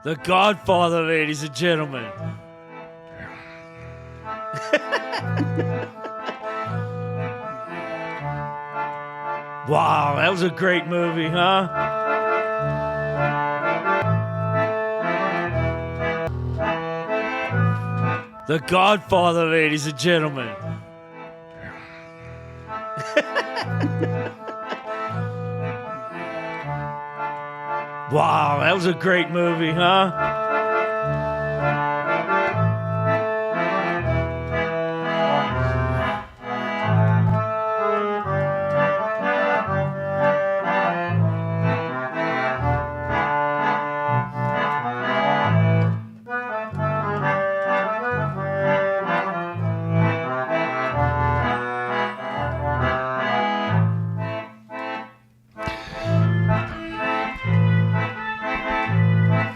The Godfather, ladies and gentlemen. Wow, that was a great movie, huh? The Godfather, ladies and gentlemen. Wow, that was a great movie, huh?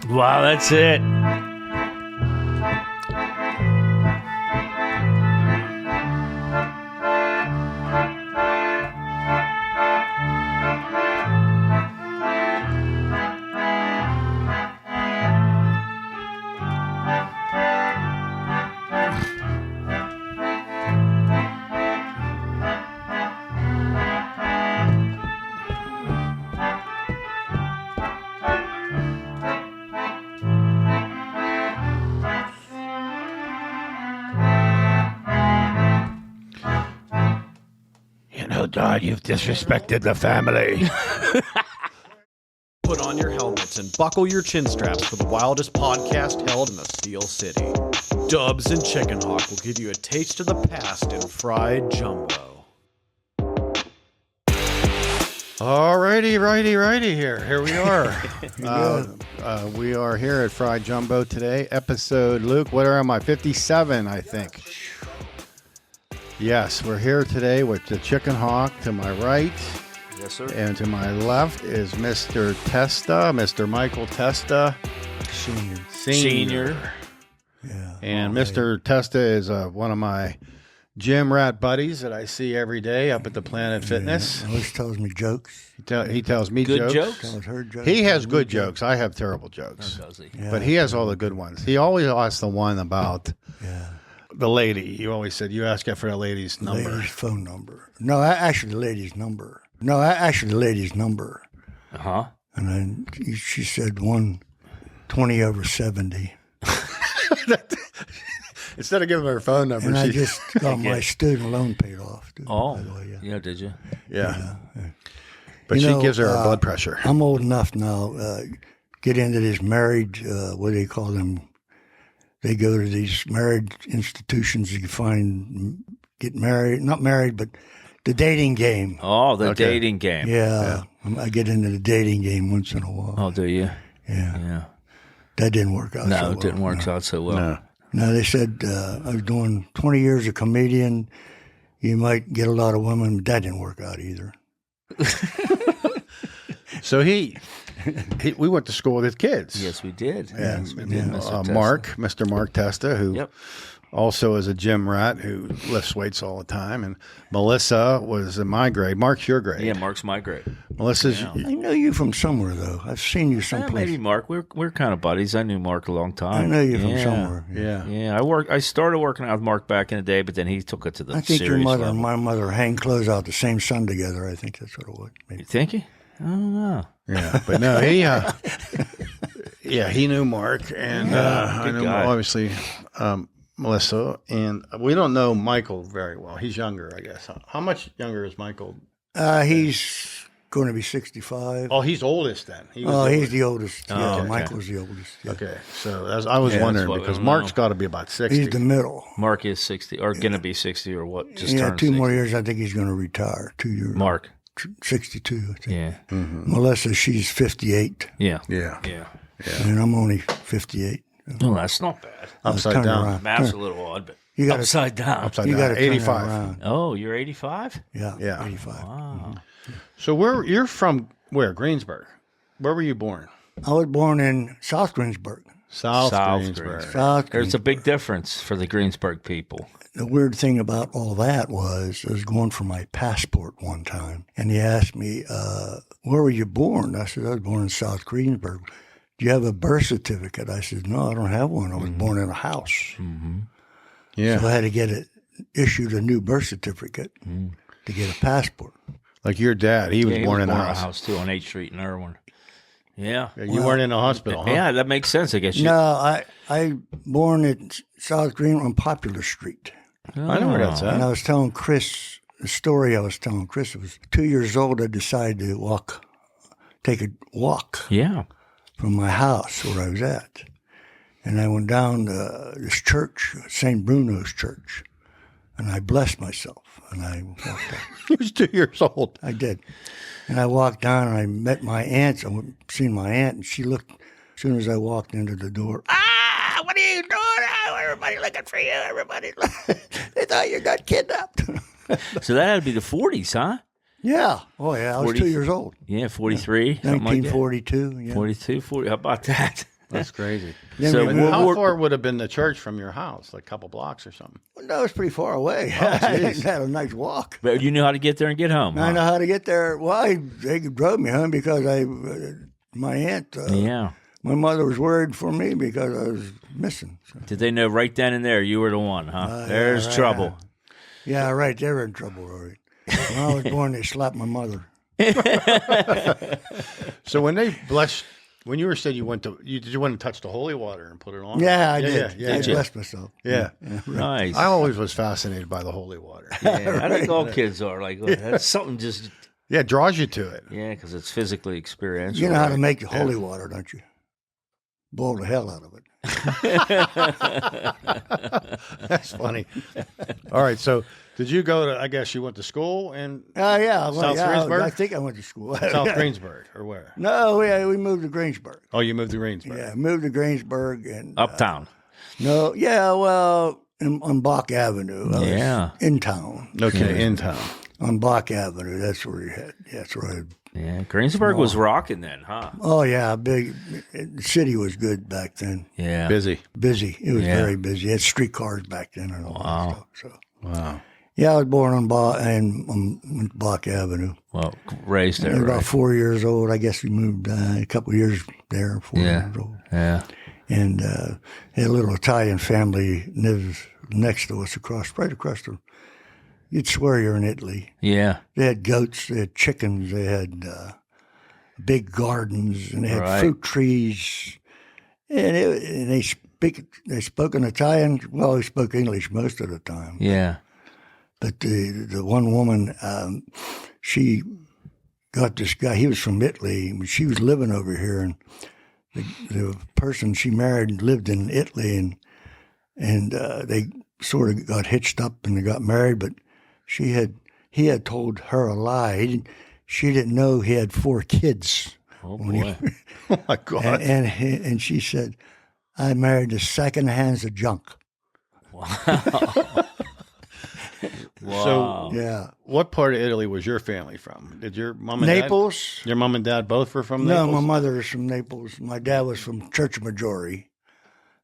Wow, that's it. God, you've disrespected the family. Put on your helmets and buckle your chin straps for the wildest podcast held in the Steel City. Dubs and Chickenhawk will give you a taste of the past in fried jumbo. Alrighty, righty here. Here we are. We are here at Fried Jumbo today. Episode, Luke, what am I? 57, I think. Yes, we're here today with the Chickenhawk to my right. Yes, sir. And to my left is Mr. Testa, Mr. Michael Testa. Senior. Yeah. And Mr. Testa is one of my gym rat buddies that I see every day up at the Planet Fitness. He always tells me jokes. He tells me Good jokes. Tells her jokes. He has good jokes. I have terrible jokes. Or does he? Yeah. But he has all the good ones. He always asks the one about the lady. You always said, you ask her for the lady's number. Lady's phone number. No, actually the lady's number. Uh-huh. And then she said 120 over 70. Instead of giving her phone number, And I she just got my student loan paid off. By the way, Yeah, did you? yeah. But You she know, gives her her blood pressure. I'm old enough now. Get into this married, what do they call them? They go to these marriage institutions. You can get married, not married, but the dating game. Oh, the dating game. Yeah. I get into the dating game once in a while. Oh, do you? Yeah. That didn't work out so well. No, it didn't work out so well. No, they said I was doing 20 years of comedian. You might get a lot of women, but that didn't work out either. So we went to school with his kids. Yes, we did. Yeah. Yes, we did. Mr. Mark Testa, who also is a gym rat who lifts weights all the time. And Melissa was in my grade. Mark's your grade. Yeah, Mark's my grade. Melissa's. I know you from somewhere, though. I've seen you someplace. Maybe Mark. We're kind of buddies. I knew Mark a long time. I know you from somewhere. Yeah. Yeah, I started working out with Mark back in the day, but then he took it to the I think your serious mother level. and my mother hang clothes out the same sun together. I think that's what it was. Maybe. You think he? I don't know. Yeah, but no, he knew Mark, and I know guy. obviously Melissa, and we don't know Michael very well. He's younger, I guess. How much younger is Michael? He's going to be 65. Oh, he's oldest then. He's the oldest. Oh, Yeah, okay. Michael's the oldest. Yeah. Okay, so I was wondering what we because don't Mark's know. got to be about 60. He's the middle. Mark is 60, or going to be 60, or what? Just Yeah, turned 2 more 60. years. I think he's going to retire. 2 years. Mark. 62, I think. Yeah. Melissa, she's 58, Yeah. Yeah, and I'm only 58. Well, that's not bad. upside Turn down. around. Math's a little odd, but You got to. upside down. Upside You down. got to 85. around. Oh, you're 85? Yeah, Yeah. 85. Wow. So you're from where? Greensburg. Where were you born? I was born in South Greensburg. South Greensburg. Greensburg. South There's a Greensburg. big difference for the Greensburg people. The weird thing about all that was I was going for my passport one time, and he asked me, where were you born? I said, I was born in South Greensburg. "Do you have a birth certificate?" I said, "No, I don't have one. I was born in a house." Yeah. So I had to get issued a new birth certificate to get a passport. Like your dad, he was born in a house. too, on 8th Street in Irwin. Yeah. You weren't in a hospital, huh? Yeah, that makes sense, I guess. No, I born at South Greensburg on Popular Street. I know where that's at. And I was telling Chris, the story I was telling Chris, I was 2 years old. I decided to take a walk Yeah. from my house where I was at. And I went down to this church, St. Bruno's Church, and I blessed myself. And I walked down. He was 2 years old. I did. And I walked down and I met my aunt. I seen my aunt, and she looked, as soon as I walked into the door, what are you doing? Oh, everybody looking for you. Everybody, they thought you got kidnapped. So that had to be the 40s, huh? Yeah. Oh, yeah. I was 2 years old. Yeah, 43. something like that. 1942. Yeah. 42, 40. How about that? That's crazy. Then So we And moved- how far would have been the church from your house? Like a couple blocks or something? No, it was pretty far away. Oh, I jeez. had a nice walk. But you knew how to get there and get home. I Huh? know how to get there. Well, they drove me home because my aunt, Yeah. my mother was worried for me because I was missing. So, Did they know right then and there you were the one, huh? There's right. trouble. yeah, right. They were in trouble, right. When I was born, they slapped my mother. So when they blessed, when you said you went to, did you want to touch the holy water and put it on? Yeah, I did. Yeah, I yeah. blessed myself. Yeah. Nice. I always was fascinated by the holy water. Yeah, I think all kids are. Like, that's something just, Yeah, it draws you to it. yeah, because it's physically experiential. You know how to right? make the holy water, don't you? Boil the hell out of it. That's funny. All right, so did you go to, I guess you went to school in Yeah. Well, South yeah, Greensburg? I think I went to school. South Greensburg or where? No, we moved to Greensburg. Oh, you moved to Greensburg. Yeah, moved to Greensburg and Uptown. no, yeah, well, on Bach Avenue. I was Yeah. in town Okay, in town. on Bach Avenue. That's where you had. That's where I. Yeah, Greensburg was rocking then, huh? Oh yeah, big. The city was good back then. Yeah. Busy. Busy. It was Yeah. very busy. It had streetcars back then and all that stuff. So Wow. yeah, I was born on Bach Avenue. Well, raised I there, was about right? 4 years old. I guess we moved a couple of years there. 4 Yeah. years old. Yeah. And had a little Italian family lives next to us, right across the. You'd swear you're in Italy. Yeah. They had goats, they had chickens, they had big gardens, and they had Right. fruit trees. And they spoke in Italian. Well, they spoke English most of the time. Yeah. But the one woman, she got this guy. He was from Italy. She was living over here, and the person she married lived in Italy, and they sort of got hitched up and they got married. But he had told her a lie. She didn't know he had 4 kids. Oh, boy. Oh my God. And she said, "I married the second hands of junk." Wow. Yeah. What part of Italy was your family from? Did your mom and Naples. dad? Your mom and dad both were from No, Naples? my mother is from Naples. My dad was from Church of Maggiore.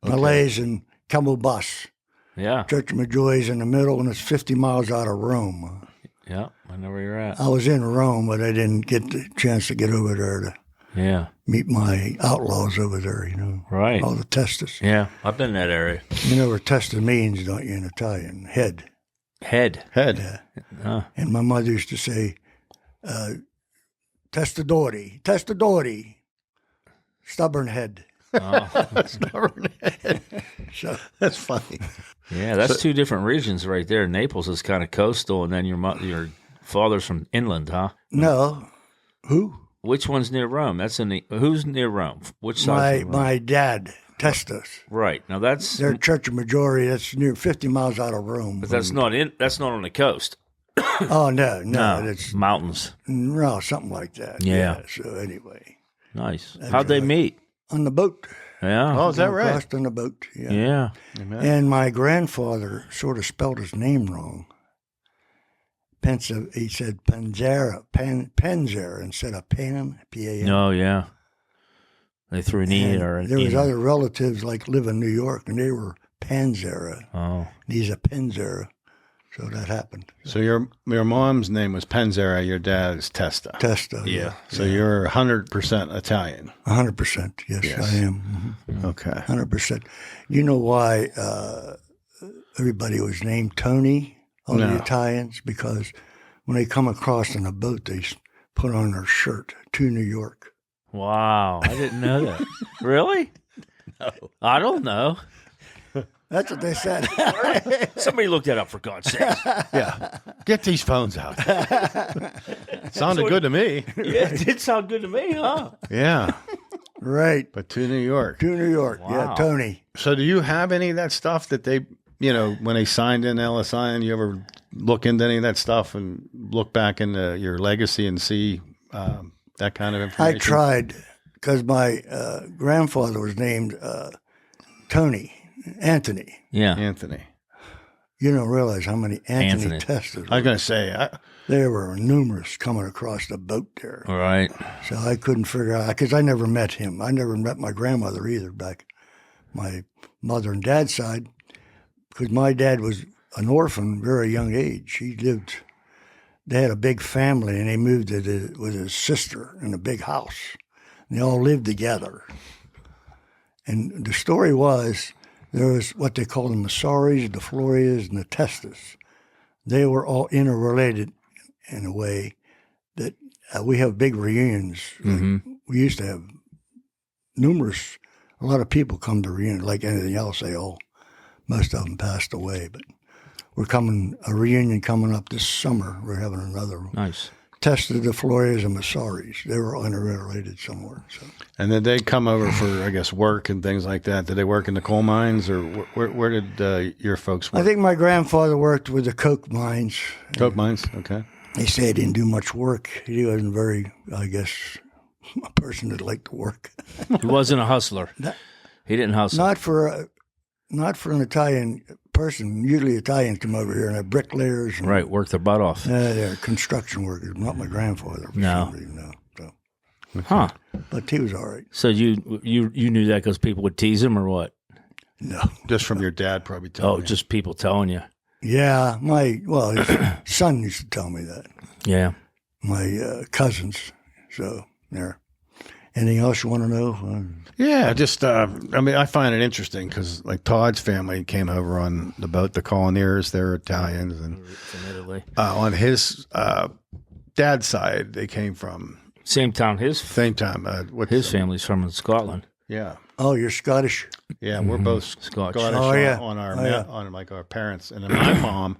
Malays and Camulbas. Yeah. Church of Maggiore is in the middle, and it's 50 miles out of Rome. Yeah. I know where you're at. I was in Rome, but I didn't get the chance to get over there to Yeah. meet my outlaws over there, you know. Right. All the Testas. Yeah. I've been in that area. You know what Testa means, don't you, in Italian? Head. Head. Head. Yeah. Huh. And my mother used to say, testadori, testadori, stubborn head. Stubborn head. So, That's funny. Yeah, that's two different regions right there. Naples is kind of coastal, and then your father's from inland, huh? no. Who? Which one's near Rome? That's in the who's near Rome? Which side? My dad, Testas. Right now, that's They're Church of Maggiore. That's near 50 miles out of Rome. but that's not in. That's not on the coast. Oh, no. It's mountains. no, something like that. Yeah. So anyway, Nice. How'd they right. meet? on the boat. Yeah. Oh, is that right? Crossed on the boat. Yeah. Yeah. Amen. And my grandfather sort of spelled his name wrong. He said Panzera instead of Pan, P-A-N. No. Yeah. They threw an E or an There was E. other relatives like live in New York, and they were Panzera. Oh. He's a Panzera. So that happened. So your mom's name was Penzera, your dad's Testa. Testa. Yeah. So you're 100% Italian. 100%. Yes, I am. Okay. 100%. You know why everybody was named Tony, all the Italians? Because when they come across in a boat, they put on their shirt, to New York. Wow, I didn't know that. Really? No. I don't know. That's what they said. Somebody look that up for God's sake. Yeah. Get these phones out. Sounded good to me. Yeah, it did sound good to me, huh? Yeah. Right. But to New York. To New York. Wow. Yeah, Tony. So do you have any of that stuff that they, when they signed in LSI, you ever look into any of that stuff and look back into your legacy and see that kind of information? I tried because my grandfather was named Anthony. Yeah. Anthony. You don't realize how many Anthony Anthony. Testas I was going to say, there were numerous coming across the boat there. All right. So I couldn't figure out, because I never met him. I never met my grandmother either, back my mother and dad's side, because my dad was an orphan very young age. They had a big family, and they moved with his sister in a big house. And they all lived together. And the story was, there was what they called the Massaris, the Florias, and the Testas. They were all interrelated in a way that we have big reunions. Mm-hmm. We used to have a lot of people come to reunions. Like anything else, most of them passed away. But a reunion coming up this summer. We're having another one. Nice. Testa, the Florias, and Massaris. They were all interrelated somewhere. So. And did they come over for, I guess, work and things like that? Did they work in the coal mines, or where did your folks work? I think my grandfather worked with the coke mines. Coke mines, okay. They say he didn't do much work. He wasn't very, I guess, a person that liked to work. He wasn't a hustler. He didn't hustle. Not for an Italian person. Usually Italians come over here and have bricklayers. And, Right, work their butt off. they're construction workers. Not my grandfather. For No. some reason, no. So. Huh. But he was all right. So you knew that because people would tease him or what? No. Just from your dad probably telling Oh, you. just people telling you. Yeah, his son used to tell me that. Yeah. My cousins. So, there. Anything else you want to know? Yeah, just, I find it interesting because, like, Todd's family came over on the boat, the Coloniers, they're Italians. And From Italy. on his dad's side, they came from Same town same time. his family's from Scotland. Yeah. Oh, you're Scottish? Yeah, we're both Scotch. Scottish Oh, yeah. on our Oh, yeah. on like our parents, and then my mom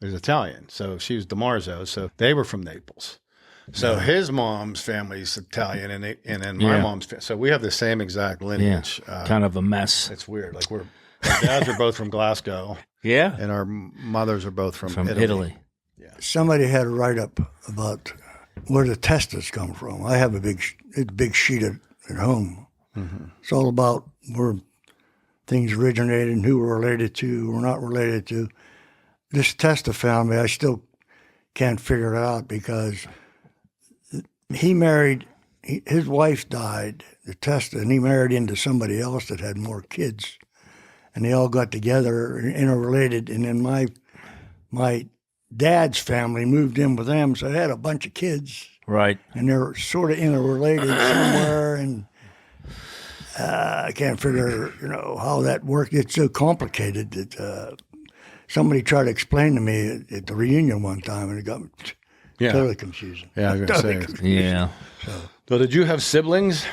is Italian, so she was DiMarzo, so they were from Naples. So his mom's family's Italian, and then my mom's. So we have the same exact Yeah. lineage. Kind of a mess. It's weird. Like our dads are both from Glasgow, Yeah. and our mothers are both from Italy. Somebody had a write-up about where the Testas come from. I have a big sheet at home. Mm-hmm. It's all about where things originated and who we're related to, or not related to. This Testa family, I still can't figure it out because he married, his wife died, the Testa, and he married into somebody else that had more kids. And they all got together, interrelated, and then my dad's family moved in with them, so they had a bunch of kids. Right. And they're sort of interrelated somewhere, and I can't figure, how that worked. It's so complicated that somebody tried to explain to me at the reunion one time, and it got totally confusing. Yeah, I was going to say. Yeah. So did you have siblings?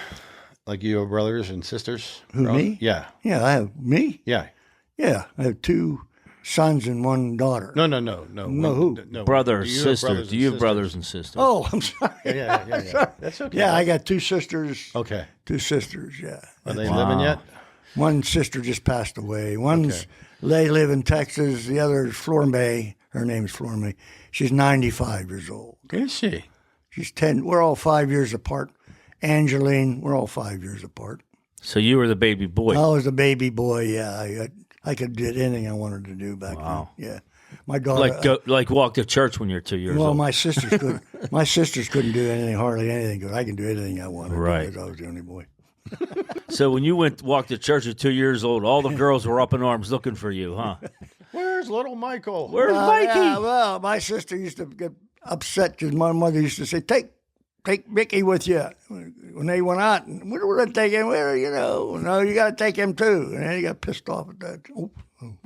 Like you have brothers and sisters? Who, me? Yeah. Yeah, I have me. Yeah. Yeah, I have 2 sons and 1 daughter. No. who? No. Brothers, Do you have sisters. Do you have brothers and sisters? Oh, I'm sorry. Yeah. That's okay. Yeah, I got 2 sisters. Okay. 2 sisters, yeah. Are they living yet? One sister just passed away. They live in Texas. The other is Florme. Her name's Florme. She's 95 years old. Is she? She's 10. We're all 5 years apart. Angeline, we're all 5 years apart. So you were the baby boy. I was a baby boy, yeah. I could do anything I wanted to do back then. Yeah. My daughter. Like walk to church when you're 2 years well, old. my sisters couldn't. My sisters couldn't do anything, hardly anything, because I can do anything I wanted. Right. Because I was the only boy. So when you walked to church at 2 years old, all the girls were up in arms looking for you, huh? Where's Where's little Michael? Where's Mikey? Yeah, well, my sister used to get upset because my mother used to say, take Mickey with you. When they went out, and where would I take him? Where, no, you got to take him too. And then he got pissed off at that. Oh.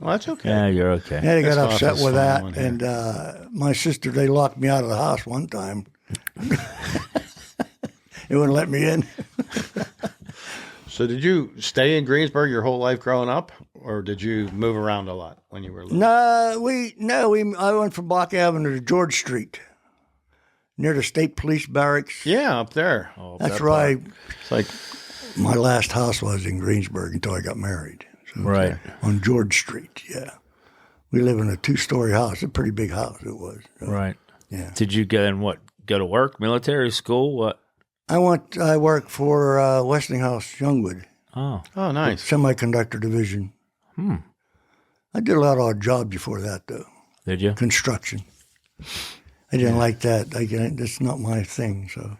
Well, that's okay. Yeah, you're okay. Yeah, they got Pissed off upset is with fine that. one And my sister, they locked me out of the house one time. They wouldn't let me in. So did you stay in Greensburg your whole life growing up, or did you move around a lot when you were little? I went from Block Avenue to George Street, near the state police barracks. Yeah, up there. Oh, That's right. It's like, My last house was in Greensburg until I got married. So, right. on George Street, yeah. We live in a 2-story house. A pretty big house it was. So, Right. Yeah. Did you go to work, military, school? What? I worked for Westinghouse, Youngwood, Oh, nice. semiconductor division. I did a lot of odd jobs before that, though. did you? Construction. I didn't like that. That's not my thing. So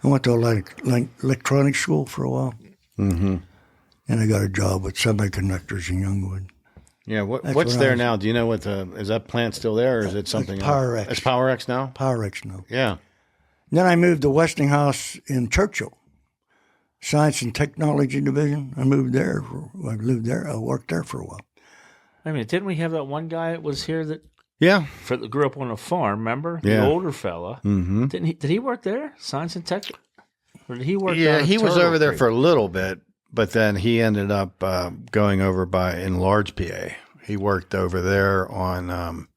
I went to electronics school for a while. Mm-hmm. And I got a job with semiconductors in Youngwood. Yeah, what's what there now? Do you know is that plant still there, or is it something else? PowerX. It's PowerX now? PowerX now. Yeah. Then I moved to Westinghouse in Churchill, Science and Technology Division. I moved there. I lived there. I worked there for a while. I mean, didn't we have that one guy that was here that Yeah. grew up on a farm? Remember, Yeah. the older fella. Mm-hmm. Did he work there? Science and Tech, or did he work? Yeah, down he was Turtle over there Creek? for a little bit, but then he ended up going over in Large PA. He worked over there on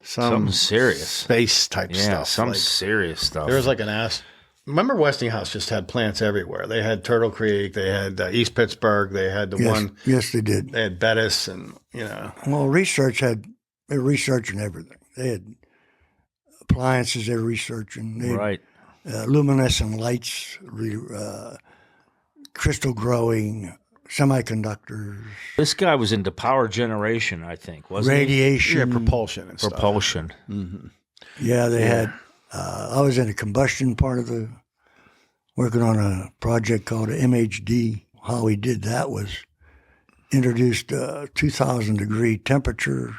something serious space type Yeah, stuff. some like, serious stuff. there was like an ass. Remember, Westinghouse just had plants everywhere. They had Turtle Creek. They had East Pittsburgh. They had the one. Yes, they did. They had Bettis, and Well, they're researching everything. They had appliances they're researching. They had, right. luminescent lights, crystal growing, semiconductors, This guy was into power generation, I think, wasn't radiation. propulsion and he? stuff. Propulsion. Yeah, they had. I was in the combustion part of working on a project called MHD. How we did that was introduced 2,000 degree temperature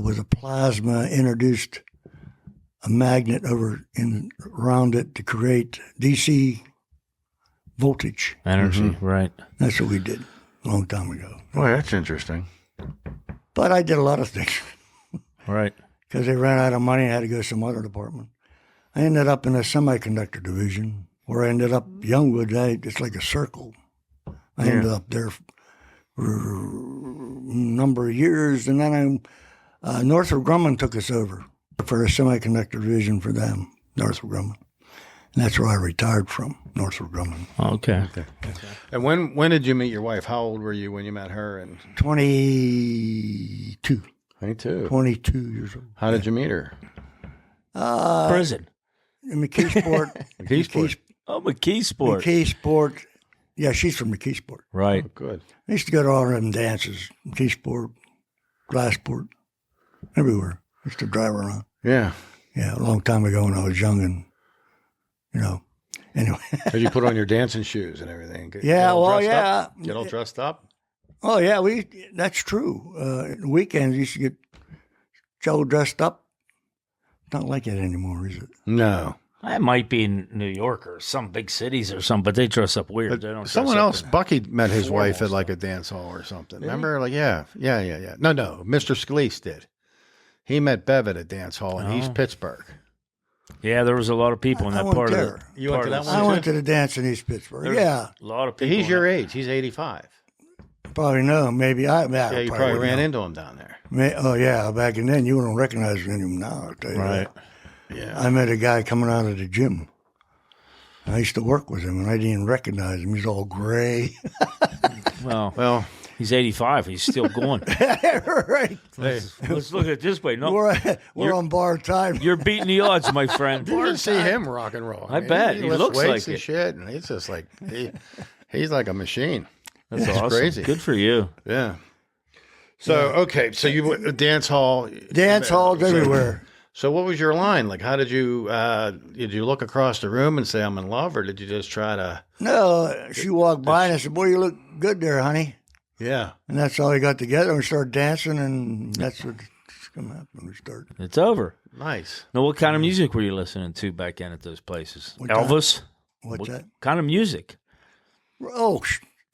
with a plasma, introduced a magnet around it to create DC voltage. Energy, right. That's what we did a long time ago. Boy, that's interesting. But I did a lot of things. Right. Because they ran out of money and had to go to some other department. I ended up in a semiconductor division where I ended up Youngwood. It's like a circle. I ended up there for a number of years. And then Northrop Grumman took us over for a semiconductor division for them, Northrop Grumman. And that's where I retired from, Northrop Grumman. Okay. And when did you meet your wife? How old were you when you met her? And 22. 22. 22 years old. How did you meet her? Prison. In McKeesport. McKeesport. Oh, McKeesport. McKeesport. Yeah, she's from McKeesport. Right. Oh, good. I used to go to all them dances, McKeesport, Glassport, everywhere. I used to drive around. Yeah. Yeah, a long time ago when I was young and, anyway. Did you put on your dancing shoes and everything? Yeah, well, dressed yeah. up? Get all dressed up? Oh, yeah, that's true. Weekends, you used to get Joe dressed up. Not like that anymore, is it? No. I might be in New York or some big cities or something, but they dress up weird. But They don't. someone dress up else, in- Bucky met his formal wife at like a dance hall or something. Remember? Like, yeah. No, Mr. Scalise did. He met Bev at a dance hall in East Pittsburgh. Yeah, there was a lot of people in I that went part of there. the. You went to that one? I went to the dance in East Pittsburgh. There's Yeah, a lot of people. He's in your it. age. He's 85. probably know. Maybe Yeah, you probably ran into him down there. Oh, yeah, back then you wouldn't recognize him now, I'll tell you Right. that. Yeah. I met a guy coming out of the gym. I used to work with him, and I didn't recognize him. He's all gray. Well, he's 85. He's still going. Right. Let's look at it this way. No, We're on borrowed time. you're beating the odds, my friend. You didn't see him rock and roll. I bet. He lifts looks weights like and it. shit, and he's just like he's like a machine. That's It's awesome. crazy. Good for you. Yeah. So okay, so you went to dance hall. Dance halls everywhere. So what was your line? Like, how did you look across the room and say I'm in love, or did you just try to? No, she walked by and I said, "Boy, you look good there, honey." Yeah. And that's all we got together. And we started dancing, and that's what's going to happen. We started. It's over. Nice. Now, what kind of music were you listening to back then at those places? What Elvis? What's What that? kind of music? Oh,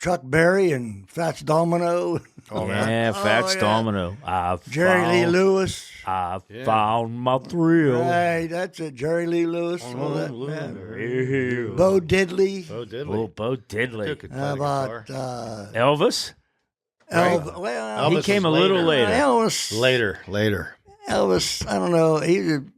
Chuck Berry and Fats Domino. Oh, Yeah, Fats yeah. Domino. Jerry Lee Lewis. I found my thrill. Right, that's it. Jerry Lee Lewis. All that, man. Bo Diddley. Oh, did Oh, Bo Diddley. How about Elvis? Well, He Elvis came a is little later. later. Elvis. Later. Elvis. I don't know.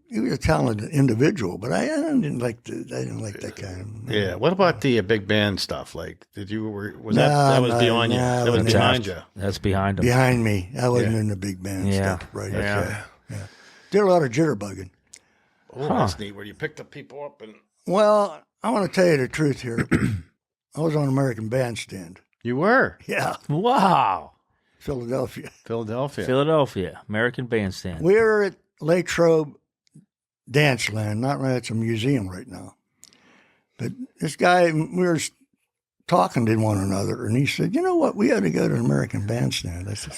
He was a talented individual, but I didn't like that kind of. Yeah. What about the big band stuff? Like, was No, that was no, beyond you? no, That was no. behind you. That's behind him. Behind me, I wasn't Yeah. in the big band Yeah. stuff. Right. Yeah. Yeah. Did a lot of jitterbugging. Oh, that's neat. Where you picked up people up and Well, I want to tell you the truth here. I was on American Bandstand. you were Yeah, Wow. Philadelphia. Philadelphia, American Bandstand. We were at Latrobe Dance Land, not right. It's a museum right now. But this guy, we were talking to one another, and he said, "You know what? We ought to go to an American Bandstand." I said,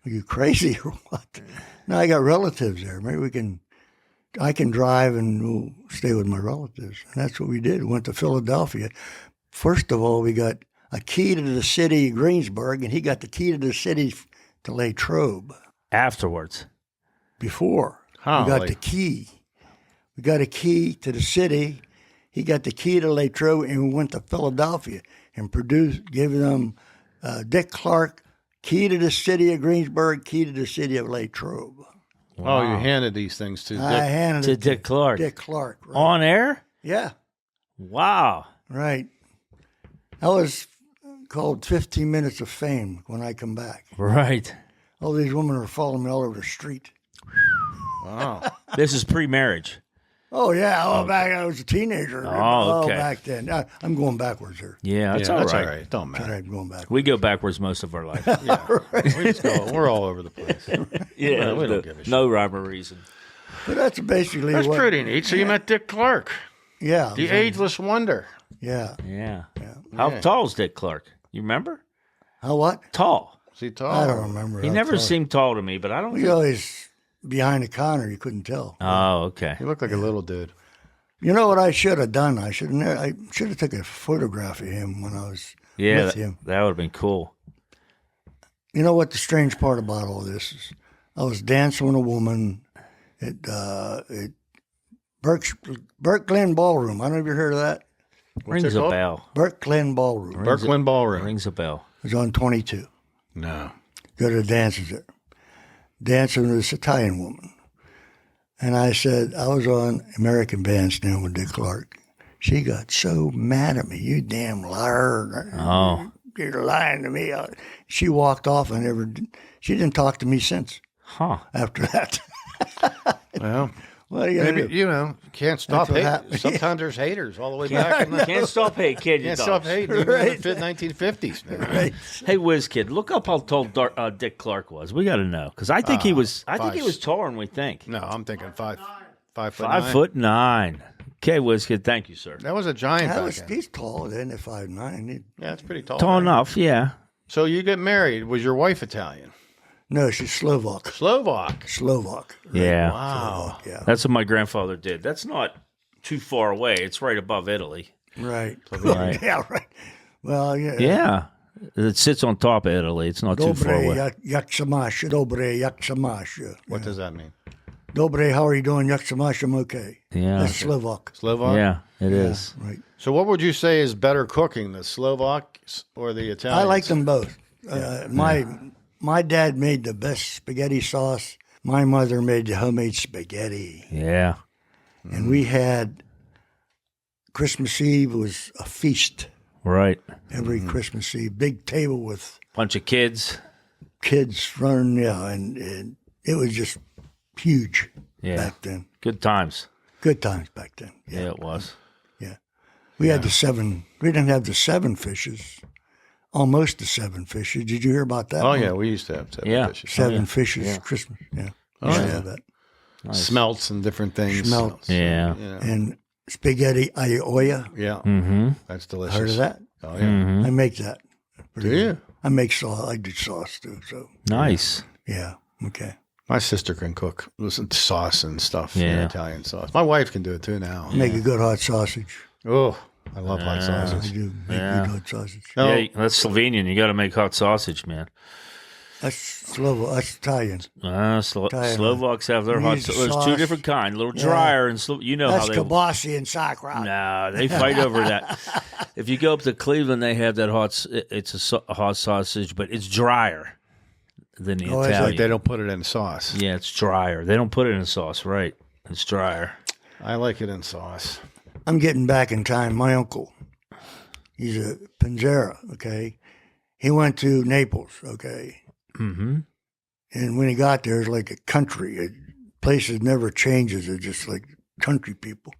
"Are you crazy or what?" No, I got relatives there. Maybe I can drive and we'll stay with my relatives. And that's what we did. We went to Philadelphia. First of all, we got a key to the city of Greensburg, and he got the key to the city to Latrobe Afterwards. before. Huh, We got like- the key. We got a key to the city. He got the key to Latrobe, and we went to Philadelphia and gave them Dick Clark, key to the city of Greensburg, key to the city of Latrobe. Oh, you handed these things to I Dick. handed To it Dick Clark. Dick Clark. Right. On air? Yeah, Wow. right. I was called 15 Minutes of Fame when I come back. Right. All these women are following me all over the street. Wow. This is pre-marriage. Oh, yeah. Back I was a teenager. Oh, okay. Back then. I'm going backwards here. Yeah, that's Yeah, all that's right. all right. Don't All matter. right, I'm going back. We go backwards most of our life. We're all over the place. Yeah, we don't give a shit. no rhyme or reason. But that's basically That's what. pretty neat. So you met Dick Clark, Yeah. the ageless wonder. Yeah. Yeah. How tall is Dick Clark? You remember? How what? Tall. Is he tall? I don't remember. He how never tall. seemed tall to me, but I don't He think... always behind the counter. You couldn't tell. Oh, okay. He looked like a little dude. You know what I should have done? I should have took a photograph of him when I was Yeah, with that, him. that would have been cool. You know what the strange part about all this is? I was dancing with a woman at Burke Glen Ballroom. I don't know if you heard of that. Rings it a called? bell. Burke Glen Ballroom. Birkland Ballroom. Rings a bell. It was on 22. No. Go to the dances there. Dancing with this Italian woman. And I said, I was on American Bandstand with Dick Clark. She got so mad at me. You damn liar. Oh. You're lying to me. She walked off. She didn't talk to me since Huh. after that. Well, What are you going to maybe, do? can't stop what hating. happened. Sometimes there's haters all the way back. Can't stop hate, kid. You Can't stop dogs. hating. Even in the 1950s. Man. Right. Hey, Whiz Kid, look up how tall Dick Clark was. We got to know because I think he was. I think he five. was taller than we think. No, I'm thinking 5'9". 5'9". Okay, Whiz Kid, thank you, sir. That was a giant back then. He's tall, isn't he? 5'9". Yeah, that's pretty tall. Tall man. enough, yeah. So you get married. Was your wife Italian? No, she's Slovak. Slovak. Slovak. Yeah. Wow. Yeah. That's what my grandfather did. That's not too far away. It's right above Italy. Right. Right. Yeah, right. Well, yeah. Yeah. It sits on top of Italy. It's not too far Dobre, away. jak samash. Dobre, jak samash. What does that mean? Dobre, how are you doing? Jak samash, I'm okay. Yeah. That's Slovak. Slovak? Yeah, it is. Right. So what would you say is better cooking, the Slovaks or the Italians? I like them both. My dad made the best spaghetti sauce. My mother made the homemade spaghetti. Yeah. And we had Christmas Eve was a feast Right. every Christmas Eve. Big table with Bunch of kids. kids running, and it was just huge Yeah. back then. Good times. Good times back then. Yeah, it was. We had the 7. We didn't have the 7 fishes. Almost the 7 fishes. Did you hear about that? Oh, one? yeah, we used to have seven Yeah. fishes. 7 fishes Christmas. Yeah. Used to have that. Smelts and different things. Smelts. Yeah. And spaghetti aioia. Yeah. Mm-hmm. That's delicious. Heard of that? Oh, yeah. I make that. Do you? I make sauce. I do sauce too. So Nice. yeah. Okay. My sister can cook sauce and stuff. Yeah. Italian sauce. My wife can do it too now. Make a good hot sausage. Oh, I love hot I sausage. do make Yeah. good hot sausage. Oh, Yeah, that's Slovenian. You got to make hot sausage, man. That's Slovo. That's Italian. Slovaks have their We hot use sauce. There's two sauce. different kinds, a little drier and you know That's how they. kibasi and sauerkraut. No, they fight over that. If you go up to Cleveland, they have that it's a hot sausage, but it's drier than the Oh, is it? Italian. like they don't put it in sauce. Yeah, it's drier. They don't put it in sauce, right? It's drier. I like it in sauce. I'm getting back in time. My uncle, he's a Panzera, okay? He went to Naples, okay? Mm-hmm. And when he got there, it's like a country. Places never changes. It's just like country people.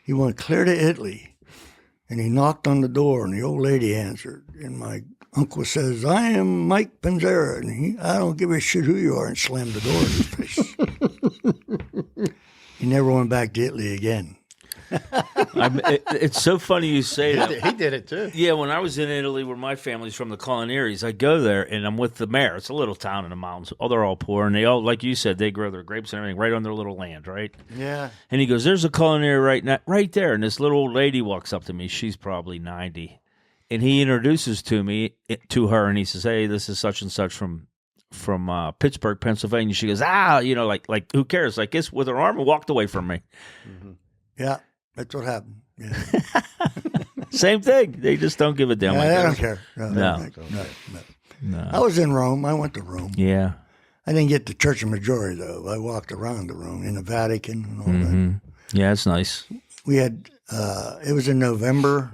He went clear to Italy, and he knocked on the door, and the old lady answered. And my uncle says, "I am Mike Panzera," and I don't give a shit who you are, and slammed the door in his face. He never went back to Italy again. It's so funny you say that. He did it too. Yeah, when I was in Italy, where my family's from, the Coloniaries, I go there and I'm with the mayor. It's a little town in the mountains. Oh, they're all poor, and they all, like you said, they grow their grapes and everything right on their little land, right? Yeah. And he goes, "There's a culinary right there." And this little old lady walks up to me. She's probably 90, and he introduces to her, and he says, "Hey, this is such and such from Pittsburgh, Pennsylvania." She goes, like who cares? Like this, with her arm, and walked away from me. Mm-hmm. Yeah, that's what happened. Yeah. Same thing. They just don't give a damn. I like don't that. care. No. No. I was in Rome. I went to Rome. Yeah. I didn't get to Church of Majority, though. I walked around the Rome in the Vatican and all Mm-hmm. Yeah, it's nice. that. We had, it was in November,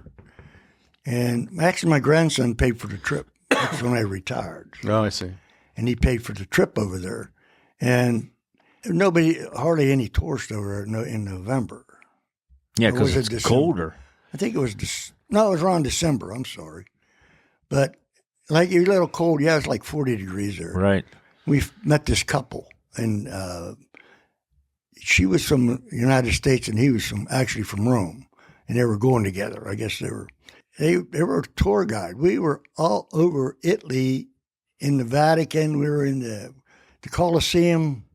and actually my grandson paid for the trip. That's when I retired. Oh, I see. And he paid for the trip over there. And hardly any tourists over there in November. Yeah, Or was because it it's December? colder. I think it was, it was around December. I'm sorry. But like a little cold. Yeah, it's like 40 degrees there. Right. We met this couple, and she was from the United States, and he was actually from Rome, and they were going together. I guess they were a tour guide. We were all over Italy, in the Vatican. We were in the Colosseum,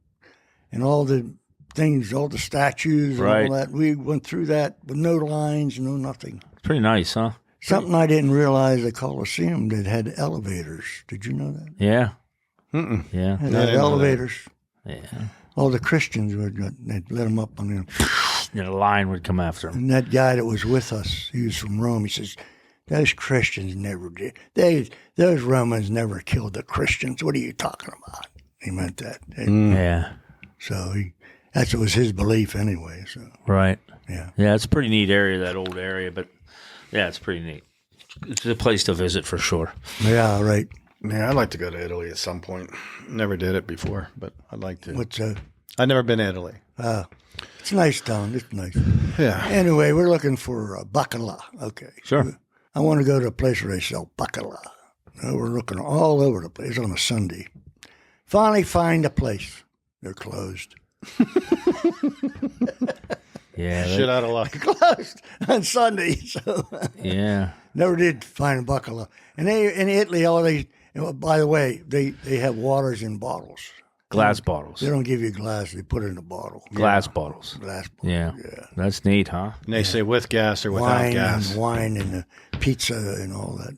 and all the things, all the statues, and Right. all that. We went through that with no lines, no nothing. It's pretty nice, huh? Something I didn't realize, the Colosseum that had elevators. Did you know that? Yeah. Mm-mm. Yeah. It I had didn't know that. elevators. Yeah. All the Christians they'd let them up on them. And a line would come after him. And that guy that was with us, he was from Rome. He says, "Those Christians never did. Those Romans never killed the Christians. What are you talking about?" He meant that. Yeah. So that was his belief anyway. So Right. yeah. Yeah, it's a pretty neat area, that old area, but yeah, it's pretty neat. It's a place to visit for sure. Yeah, right. Yeah, I'd like to go to Italy at some point. Never did it before, but I'd like to. What's I've never been to Italy. it's a nice town. It's nice. Yeah. Anyway, we're looking for bacala. Okay. Sure. I want to go to a place where they sell bacala. We're looking all over the place on a Sunday. Finally find a place. They're closed. Yeah. Shit out of luck. Closed on Sunday. So Yeah. never did find a bacala. And they in Italy, by the way, they have waters in bottles. Glass bottles. They don't give you glass. They put it in a bottle. Glass bottles. Glass bottle. Yeah. Yeah. That's neat, huh? And they say with gas or without gas. Wine and the pizza and all that.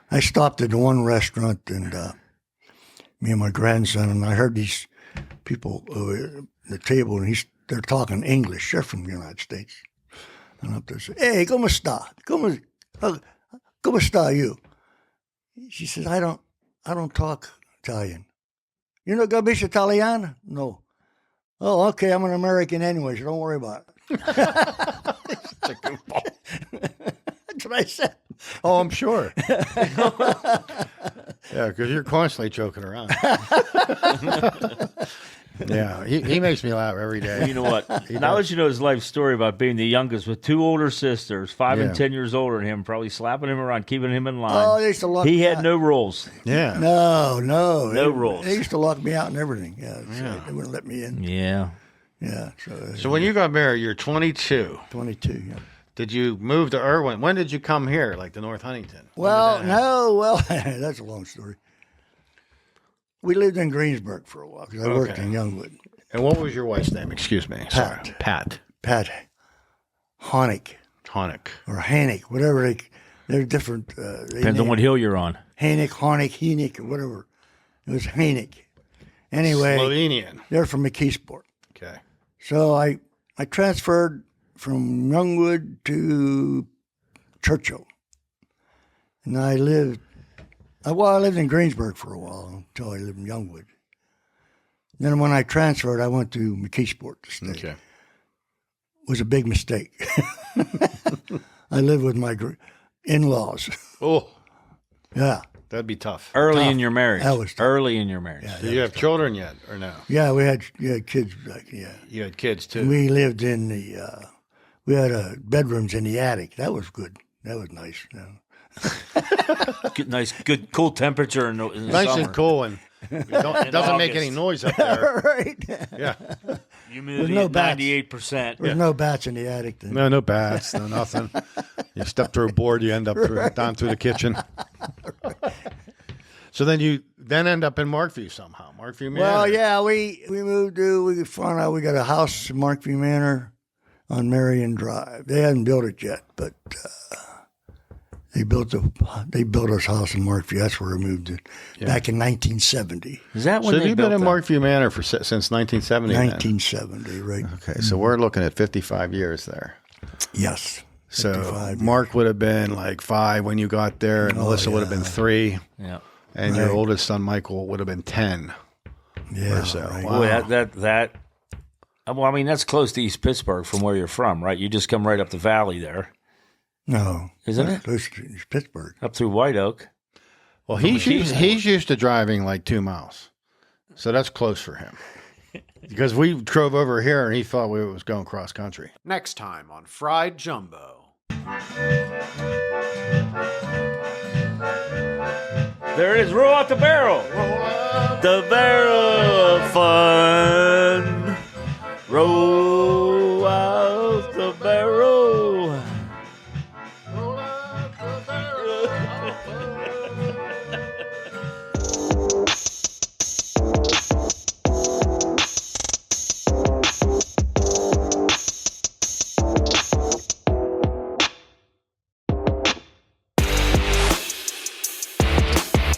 I stopped at one restaurant and me and my grandson, and I heard these people over at the table, and they're talking English. They're from the United States. And up there say, "Hey, come sta? Come sta you?" She says, I don't talk Italian. "You know capisci Italiano?" "No." "Oh, okay, I'm an American anyway, so don't worry about it." That's what I said. Oh, I'm sure. Yeah, because you're constantly joking around. Yeah, he makes me laugh every day. You know what? Now that you know his life story about being the youngest with two older sisters, 5 and 10 years older than him, probably slapping him around, keeping him in line. Oh, they used to lock He me had out. no rules. Yeah. No No rules. They used to lock me out and everything. Yeah, so they wouldn't let me in. Yeah. Yeah, So when you got married, you're 22. 22. Yeah. Did you move to Irwin? When did you come here, like to North Huntington? Well, no, that's a long story. We lived in Greensburg for a while because I worked in Youngwood. And what was your wife's name? Excuse me. Pat. Sorry. Pat Honick. Or Hannick, whatever they're different. Depends on what hill you're on. Hannick, or whatever. It was Hannick. Anyway, Slovenian. they're from McKeesport. Okay. So I transferred from Youngwood to Churchill. And I lived in Greensburg for a while until I lived in Youngwood. Then when I transferred, I went to McKeesport to stay. Okay. It was a big mistake. I lived with my in-laws. Oh, Yeah. that'd be tough. Early in your marriage. That was tough. Early in your marriage. Yeah, Do you have children yet, or no? Yeah, we had kids. Yeah. You had kids too. We lived in the, we had bedrooms in the attic. That was good. That was nice. Good, nice, good, cool temperature in the Nice summer. and cool, and it doesn't make any noise up there. Right. Yeah. Humidity no at bats. 98%. There's no bats in the attic then. No bats, no nothing. You step through a board, you end up down through the kitchen. So then you end up in Markview somehow. Markview Manor. Well, yeah, we moved to, we found out we got a house in Markview Manor on Marion Drive. They hadn't built it yet, but they built us a house in Markview. That's where we moved to back in 1970. Is that when So they you've been built in that? Markview Manor since 1970? then? 1970, right? Okay, so we're looking at 55 years there. Yes. So 55 Mark would have been like 5 when you got there, and Melissa would have been 3, Yeah. and your oldest son Michael would have been 10 Yeah. or so. right. Wow. Boy, that. Well, I mean, that's close to East Pittsburgh from where you're from, right? You just come right up the valley there, No. isn't that's it? close to Pittsburgh. Up through White Oak. Well, he's used to driving like 2 miles, so that's close for him. Because we drove over here, and he thought we was going cross country. Next time on Fried Jumbo. There it is. Roll out the barrel. The barrel of fun. Roll out the barrel. Roll out the barrel of fun.